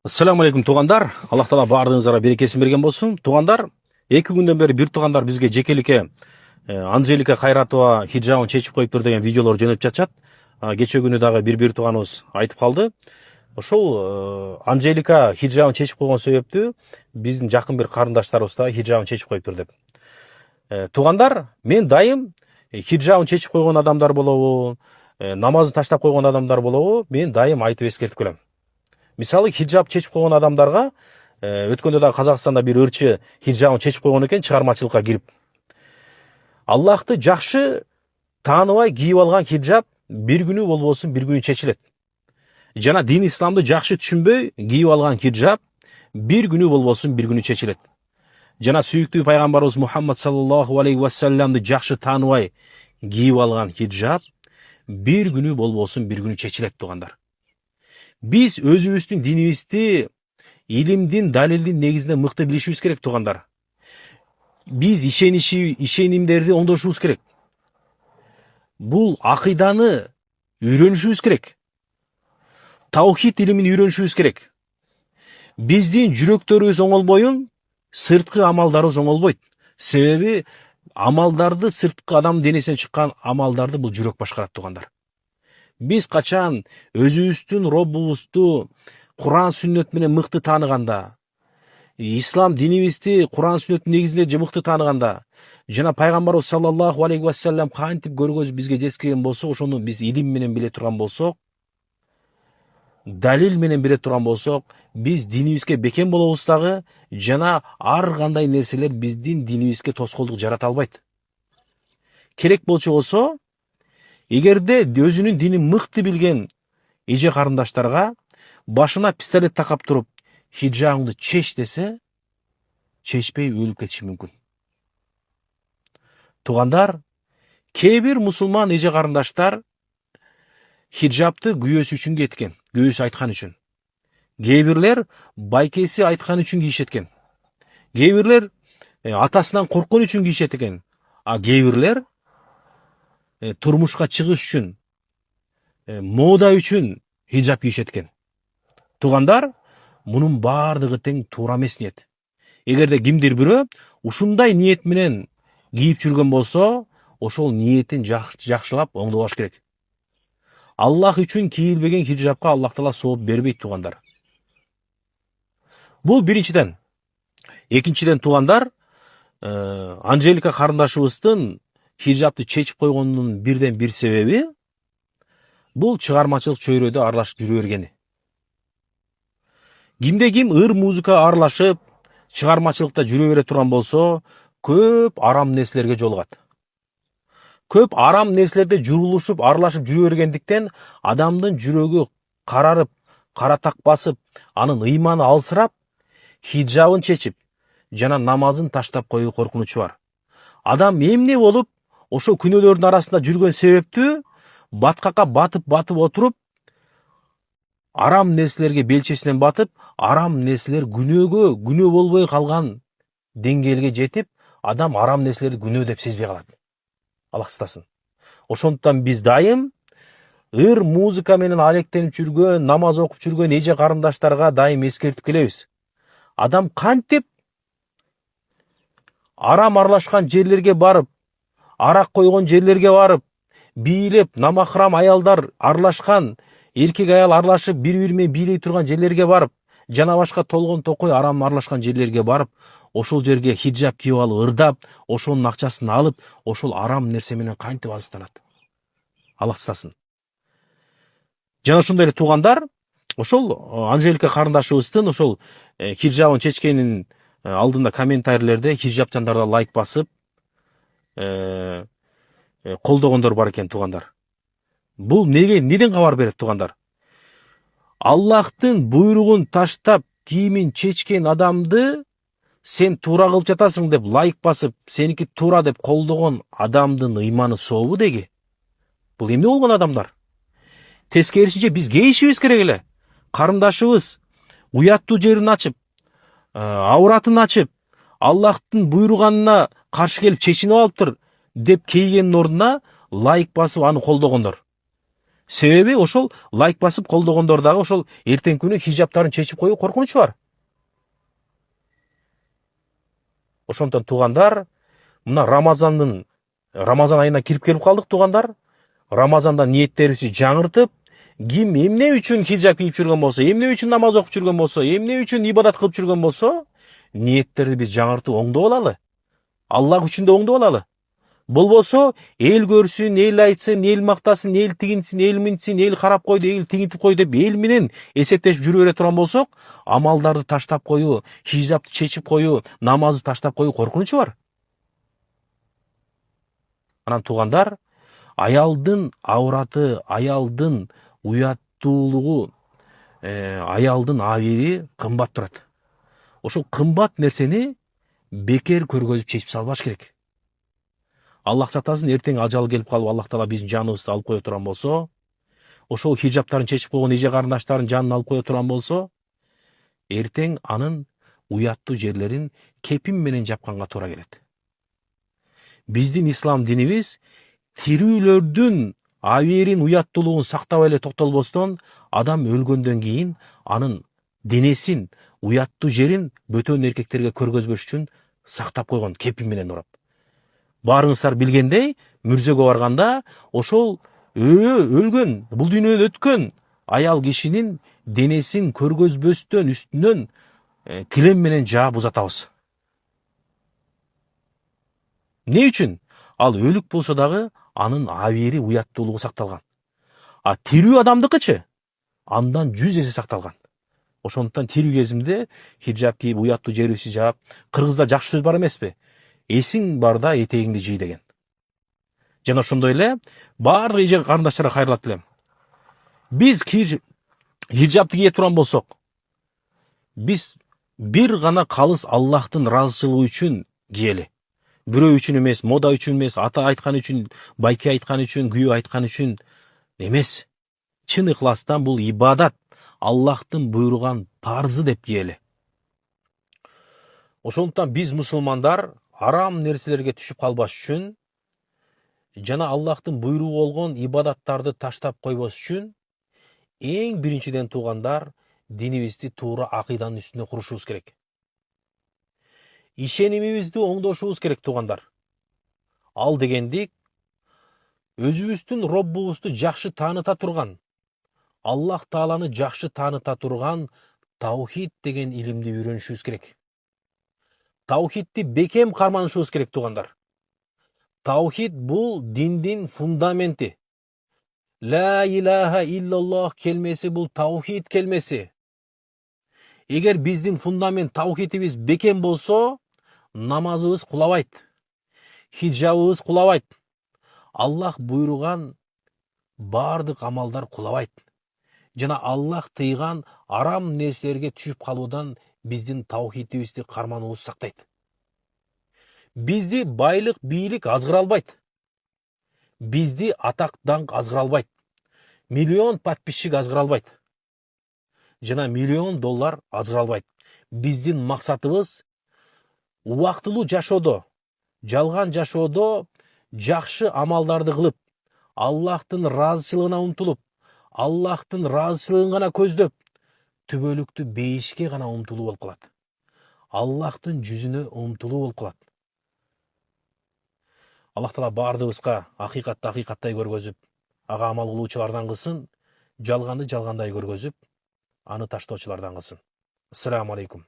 Ассаламу алейкум туғандар. Аллах Таала бардығыңызға берекесін берген болсын. Туғандар, 2 күнден бері бір туғандар бізге жекелікке Анжелика Қайратова хиджабын шешіп қойып тұр деген видеолар жөнеліп жатат. Кеше күні дағы бір туғанымыз айтып қалды. Ошол Анжелика хиджабын шешіп қойған себепті біздің жақын бір қарындаштарыбыз да хиджабын шешіп қойып тұр деп. Туғандар, мен дайым хиджабын шешіп қойған адамдар болобу, намазын таштап қойған адамдар болобу, мен дайым айтып ескертіп келем. Мисалы, хиджаб чечип койгон адамдарга өткөндө да Казакстанда бир ырчы хиджабын чечип койгон экен, чыгармачылыкка кирип. Аллахты жакшы тааныбай кийип алган хиджаб бир күнү болбосун бир күнү чечилет. Жана дин исламды жакшы түшүнбөй кийип алган хиджаб бир күнү болбосун бир күнү чечилет. Жана сүйүктүү пайгамбарыбыз Мухаммад саллаллаху алейхи ва салламды жакшы тааныбай кийип алган хиджаб бир күнү болбосун бир күнү чечилет тугандар. Biz өзүбүздүн динибизди илимдин, далилдин негизинде мыкты билишибиз керек тугандар. Биз ишенимдерди оңдошубуз керек. Бул акыйданы үйрөнүшүбүз керек. Таухид илимин үйрөнүшүбүз керек. Биздин жүрөктөрүбүз оңолбойун, сырткы амалдарыбыз оңолбойт. Себеби амалдарды, сырткы адам денесинен чыккан амалдарды бул жүрөк башкарат тугандар. Biz качан өзүбүздүн Роббубузду Куран сүннөт менен мыкты тааныганда, ислам динибизди Куран сүннөттүн негизинде мыкты тааныганда, жана пайгамбарыбыз саллаллаху алейхи ва саллям кантип көргөзүп бизге жеткизген болсо, ошону биз илим менен биле турган болсок, далил менен биле турган болсок, биз динибизге бекем болобуз дагы, жана ар кандай нерселер биздин динибизге тоскоолдук жарата албайт. Керек болчу болсо, эгерде өзүнүн динин мыкты билген эже карындаштарга башына пистолет такап туруп, хиджабыңды чеч десе, чечпей өлүп кетиши мүмкүн. Тугандар, кээ бир мусулман эже карындаштар хиджабты күйөөсү үчүн киеткен, күйөөсү айткан үчүн. Кээ бирлер байкеси айткан үчүн кийишет экен. Кээ бирлер атасынан корккон үчүн кийишет экен. А кээ бирлер турмушка чыгыш үчүн, мода үчүн хиджаб кийишет экен. Тугандар, мунун баардыгы тең туура эмес ниет. Эгерде кимдир бирөө ушундай ниет менен кийип жүргөн болсо, ошол ниетин жакшылап оңдобош керек. Аллах үчүн кийилбеген хиджабка Аллах Таала сооп бербейт тугандар. Бул биринчиден. Экинчиден тугандар, Анжелика карындашыбыздын хиджабты чечип койгонунун бирден бир себеби бул чыгармачылык чөйрөдө аралашып жүрө бергени. Кимде ким ыр музыка аралашып, чыгармачылыкта жүрө бере турган болсо, көп арам нерселерге жолугат. Көп арам нерселерде журулушуп, аралашып жүрө бергендиктен адамдын жүрөгү карарып, каратак басып, анын ыйманы алсырап, хиджабын чечип, жана намазын таштап коюу коркунучу бар. Адам эмне болуп, ошо күнөөлөрдүн арасында жүргөн себептүү баткакка батып отуруп, арам нерселерге белчесинен батып, арам нерселер күнөө болбой калган деңгээлге жетип, адам арам нерселерди күнөө деп сезбей калат. Аллах сактасын. Ошондуктан биз дайым ыр музыка менен алектенип жүргөн, намаз окуп жүргөн эже карындаштарга дайым эскертип келебиз. Адам кантип арам аралашкан жерлерге барып, арак койгон жерлерге барып, бийлеп, намахрам аялдар аралашкан, эркек аял аралашып, бири-бири менен бийлей турган жерлерге барып, жана башка толгон токой арам аралашкан жерлерге барып, ошол жерге хиджаб кийип алып, ырдап, ошонун акчасын алып, ошол арам нерсе менен кантип азыктанат. Аллах сактасын. Жана ошондой эле туугандар, ошол Анжелика карындашыбыздын ошол хиджабын чечкенин алдында комментарийлерде хиджабчандарда лайк басып, колдогондор бар экен туугандар. Бул неден кабар берет туугандар? Аллахтын буйругун таштап кийимин чечкен адамды сен туура кылып жатасың деп лайк басып, сеники туура деп колдогон адамдын ыйманы сообу деги? Бул эмне болгон адамдар? Тескерисинче биз кейишибиз керек эле. Карындашыбыз уяттуу жерин ачып, ауратын ачып, Аллахтын буйруганына каршы келип чечинип алыптыр деп кейгенин ордуна лайк басып аны колдогондор. Себеби ошол лайк басып колдогондор дагы ошол эртең күнү хижаптарын чечип коюу коркунучу бар. Ошондон туугандар, мына Рамазан айына кирип келип калдык туугандар. Рамазанда ниеттерибизди жаңыртып, ким эмне үчүн хижаб кийип жүргөн болсо, эмне үчүн намаз окуп жүргөн болсо, эмне үчүн ибадат кылып жүргөн болсо, ниеттерди биз жаңыртып оңдоп алалы. Аллах үчүн да оңдоп алалы. Болбосо эл көрсүн, эл айтсын, эл мактасын, эл тигинсин, эл минтсин, эл карап койду, эл тигинтип кой деп эл менен эсептешип жүрө бере турган болсок, амалдарды таштап коюу, хижабты чечип коюу, намазды таштап коюу коркунучу бар. Анан туугандар, аялдын аураты, аялдын уяттуулугу, аялдын абийири кымбат турат. Ошол кымбат нерсени бекер көргөзүп чечип салбаш керек. Аллах сактасын, эртең ажал келип калып, Аллах Таала биздин жаныбызды алып кое турган болсо, ошол хижаптарын чечип койгон эже карындаштарын жанын алып кое турган болсо, эртең анын уяттуу жерлерин кепин менен жапканга туура келет. Биздин ислам динибиз тирүүлөрдүн абийирин, уяттуулугун сактап эле токтолбостон, адам өлгөндөн кийин анын денесин, уяттуу жерин бөтөн эркектерге көргөзбөш үчүн сактап койгон кепин менен урап. Баарыңыздар билгендей, мүрзөгө барганда ошол өлгөн, бул дүйнөдөн өткөн аял кишинин денесин көргөзбөстөн үстүнөн килем менен жаап узатабыз. Не үчүн? Ал өлүк болсо дагы анын абийири, уяттуулугу сакталган. А тирүү адамдыкычы андан 100 эсе сакталган. Ошондуктан тирүү кезимде хижаб кийип, уяттуу жерибизди жаап, кыргызда жакшы сөз бар эмеспи? Эсиң барда этегиңди жый деген. Жана ошондой эле баардык эже карындаштарга кайрылат элем. Биз хижабты кие турган болсок, биз бир гана калыс Аллахтын ыраазычылыгы үчүн киели. Бирөө үчүн эмес, мода үчүн эмес, ата айткан үчүн, байке айткан үчүн, күйөө айткан үчүн эмес. Чын ыкластан бул ибадат, Аллахтын буйруган парзы деп киели. Ошондуктан биз мусулмандар арам нерселерге түшүп калбаш үчүн жана Аллахтын буйругу болгон ибадаттарды таштап койбос үчүн эң биринчиден туугандар динибизди туура акыйданын үстүнө курушубуз керек. Ишенимибизди оңдошубуз керек туугандар. Ал дегендик өзүбүздүн Роббубузду жакшы тааныта турган, Аллах Тааланы жакшы тааныта турган таухид деген илимди үйрөнүшүбүз керек. Таухидти бекем карманышыбыз керек туугандар. Таухид бул диндин фундаменти. Ла илаха иллаллах келмеси бул таухид келмеси. Эгер биздин фундамент таухидибиз бекем болсо, намазыбыз кулабайт, хижабыбыз кулабайт, Аллах буйруган баардык амалдар кулабайт. Жана Аллах тыйган арам нерселерге түшүп калуудан биздин таухидибизди кармануубуз сактайт. Бизди байлык, бийлик азгыра албайт. Бизди атак даңк азгыра албайт. Миллион подписчик азгыра албайт. Жана $1 миллион азгыра албайт. Биздин максатыбыз убактылуу жашоодо, жалган жашоодо жакшы амалдарды кылып, Аллахтын ыраазычылыгына умтулуп, Аллахтын ыраазычылыгын гана көздөп, түбөлүктүү бейишке гана умтулуу болуп калат. Аллахтын жүзүнө умтулуу болуп калат. Аллах Таала баардыгыбызга акыйкатты акыйкаттай көргөзүп, ага амал кылуучулардан кылсын, жалганды жалгандай көргөзүп, аны таштоочулардан кылсын. Ассаламу алейкум.